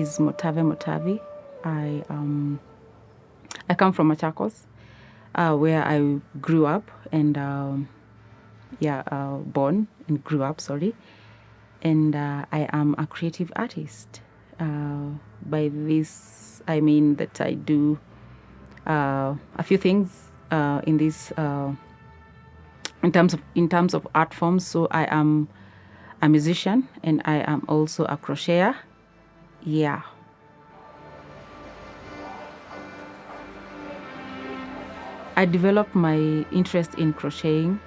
is Mutave Mutavi. I come from Machakos, where I grew up and born and grew up. Sorry, and I am a creative artist. By this, I mean that I do a few things in this in terms of art forms. So I am a musician and I am also a crocheter. Yeah. I developed my interest in crocheting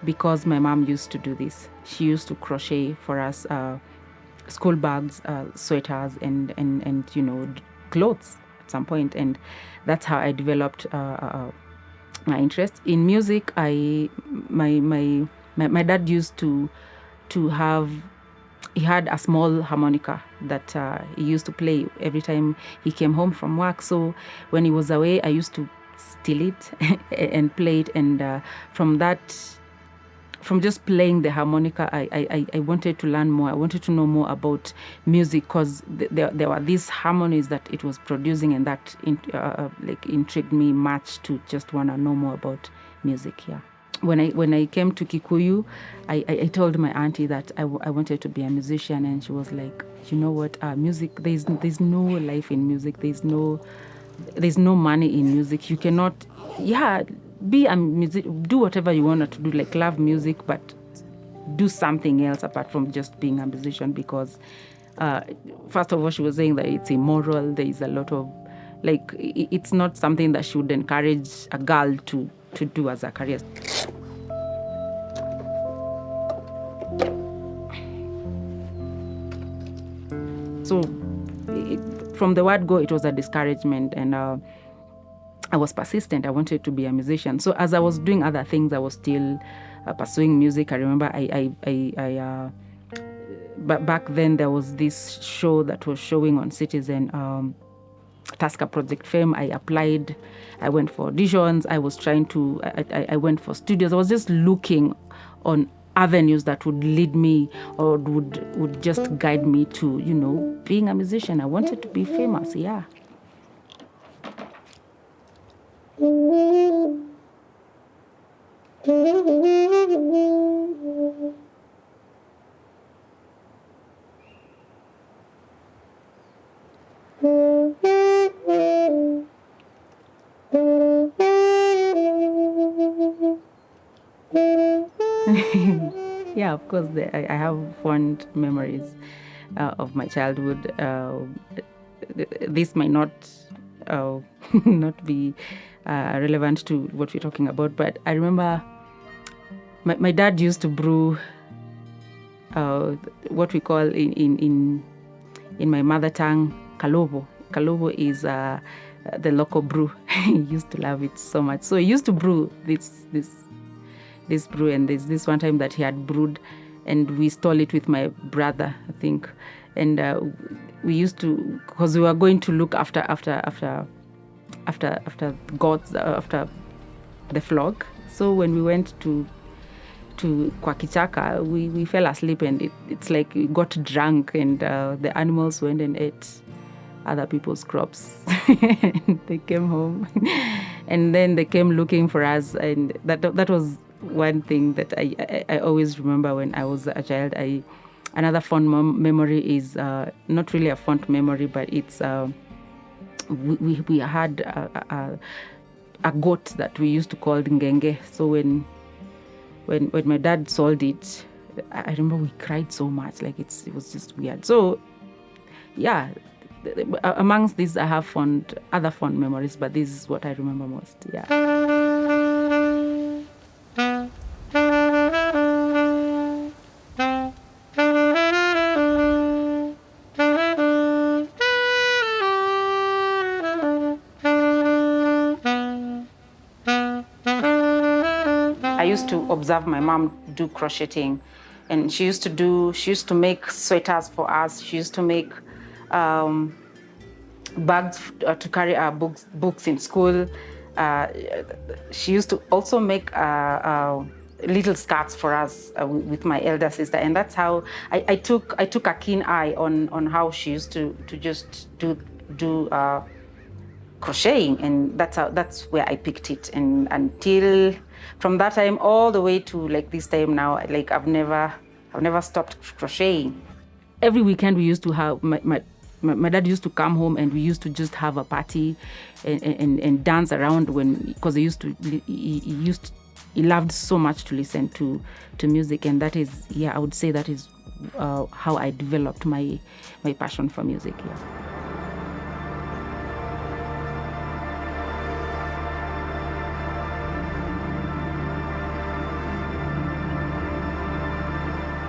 because my mom used to do this. She used to crochet for us school bags, sweaters, and clothes at some point, and that's how I developed my interest in music. My dad used to have. He had a small harmonica that he used to play every time he came home from work. So when he was away, I used to steal it and play it. And from just playing the harmonica, I wanted to learn more. I wanted to know more about music because there were these harmonies that it was producing, and that intrigued me much to just want to know more about music. Yeah. When I came to Kikuyu, I told my auntie that I wanted to be a musician, and she was like, you know what, music, there's no life in music, there's no money in music. You cannot, be a music, do whatever you want to do, like love music, but do something else apart from just being a musician, because first of all, she was saying that it's immoral. There is a lot of, it's not something that she would encourage a girl to do as a career. So from the word go, it was a discouragement, and I was persistent. I wanted to be a musician. So as I was doing other things, I was still pursuing music. I remember but back then there was this show that was showing on Citizen, Tasker Project Fame. I applied. I went for auditions. I was trying to. I went for studios. I was just looking on avenues that would lead me or would just guide me to, being a musician. I wanted to be famous. Yeah. Yeah, of course, I have fond memories of my childhood. This might not not be relevant to what we're talking about, but I remember my dad used to brew what we call in my mother tongue kalobo. Kalobo is the local brew. He used to love it so much. So he used to brew this brew, and there's this one time that he had brewed, and we stole it with my brother, I think, and we used to, because we were going to look after goats, after the flock. So when we went to kwa kichaka, we fell asleep, and it's like we got drunk, and the animals went and ate other people's crops. And they came home, and then they came looking for us, and that was one thing that I always remember when I was a child. Another fond memory is not really a fond memory, but it's we had a goat that we used to call ngenge. So when my dad sold it, I remember we cried so much, like it was just weird. So yeah, amongst these I have other fond memories, but this is what I remember most. Yeah. I used to observe my mom do crocheting, and she used to make sweaters for us. She used to make bags to carry our books in school. She used to also make little skirts for us with my elder sister, and that's how I took a keen eye on how she used to just do crocheting, and that's where I picked it, and until from that time all the way to like this time now, like I've never stopped crocheting. Every weekend we used to have my dad used to come home, and we used to just have a party and dance around, because he loved so much to listen to music, and that is, I would say that is how I developed my passion for music.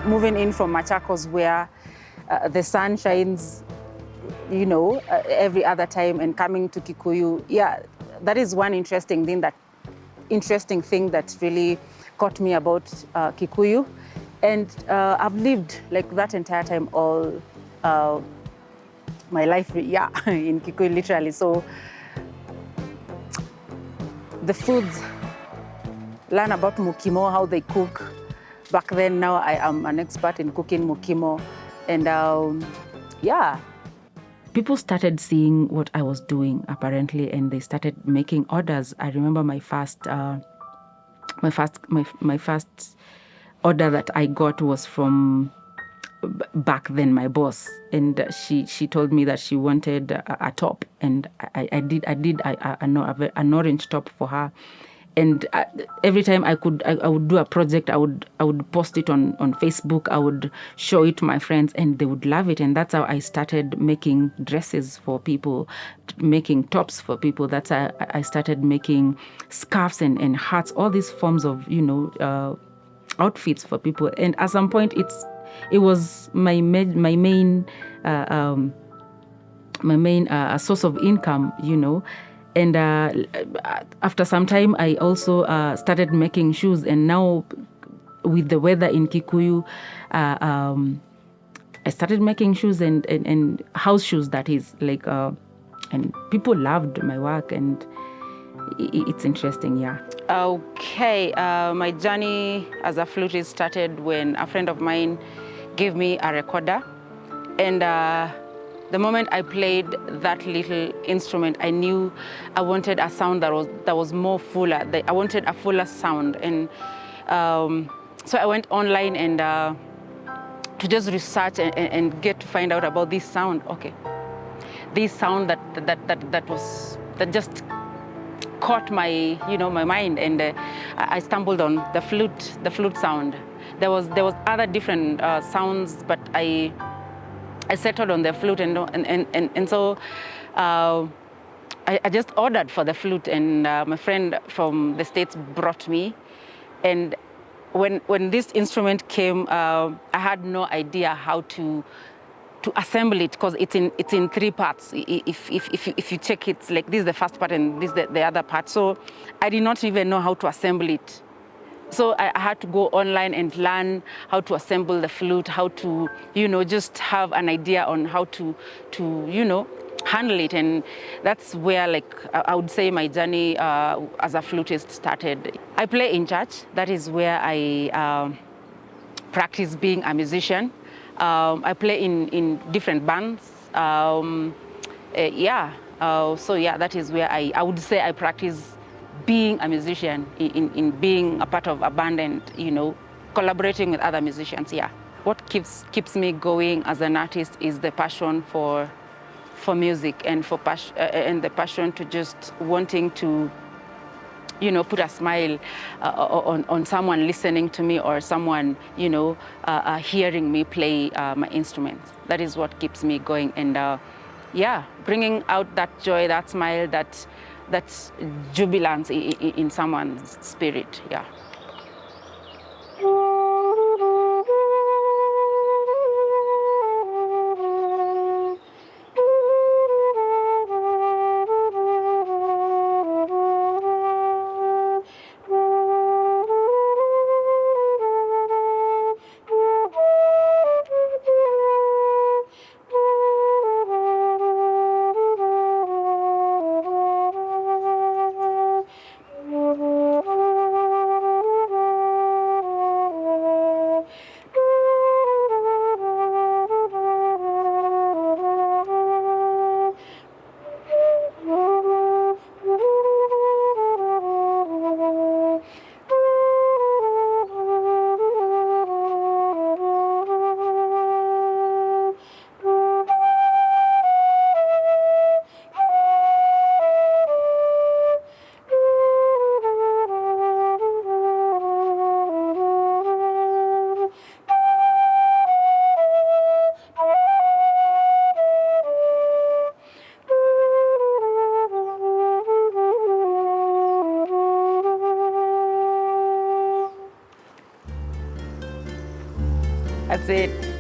Moving in from Machakos, where the sun shines, every other time, and coming to Kikuyu, that is one interesting thing that really caught me about Kikuyu. And I've lived like that entire time, all my life, in Kikuyu, literally. So the foods, learn about mukimo, how they cook. Back then, now I am an expert in cooking mukimo. And people started seeing what I was doing, apparently, and they started making orders. I remember my first order that I got was from back then my boss, and she told me that she wanted a top, and I did an orange top for her. And every time I would do a project, I would post it on Facebook. I would show it to my friends, and they would love it. And that's how I started making dresses for people, making tops for people. That's how I started making scarves and hats, all these forms of outfits for people. And at some point, it was my main source of income, And after some time, I also started making shoes. And now, with the weather in Kikuyu, I started making shoes and house shoes, that is. And people loved my work, and it's interesting, Okay, my journey as a flutist started when a friend of mine gave me a recorder. And the moment I played that little instrument, I knew I wanted a sound that was more fuller. I wanted a fuller sound, and so I went online and to just research and get to find out about this sound. Okay, this sound that just caught my my mind, and I stumbled on the flute sound. There was other different sounds, but I settled on the flute, and so I just ordered for the flute, and my friend from the States brought me. And when this instrument came, I had no idea how to assemble it, because it's in three parts. If you check, it's like this is the first part and this is the other part. So I did not even know how to assemble it. So I had to go online and learn how to assemble the flute, how to, just have an idea on how to handle it. And that's where, I would say my journey as a flutist started. I play in church. That is where I practice being a musician. I play in different bands. That is where I would say I practice being a musician, in being a part of a band, and collaborating with other musicians. What keeps me going as an artist is the passion for music, and and the passion to just wanting to put a smile on someone listening to me, or someone hearing me play my instruments. That is what keeps me going, and bringing out that joy, that smile, that jubilance in someone's spirit. That's it.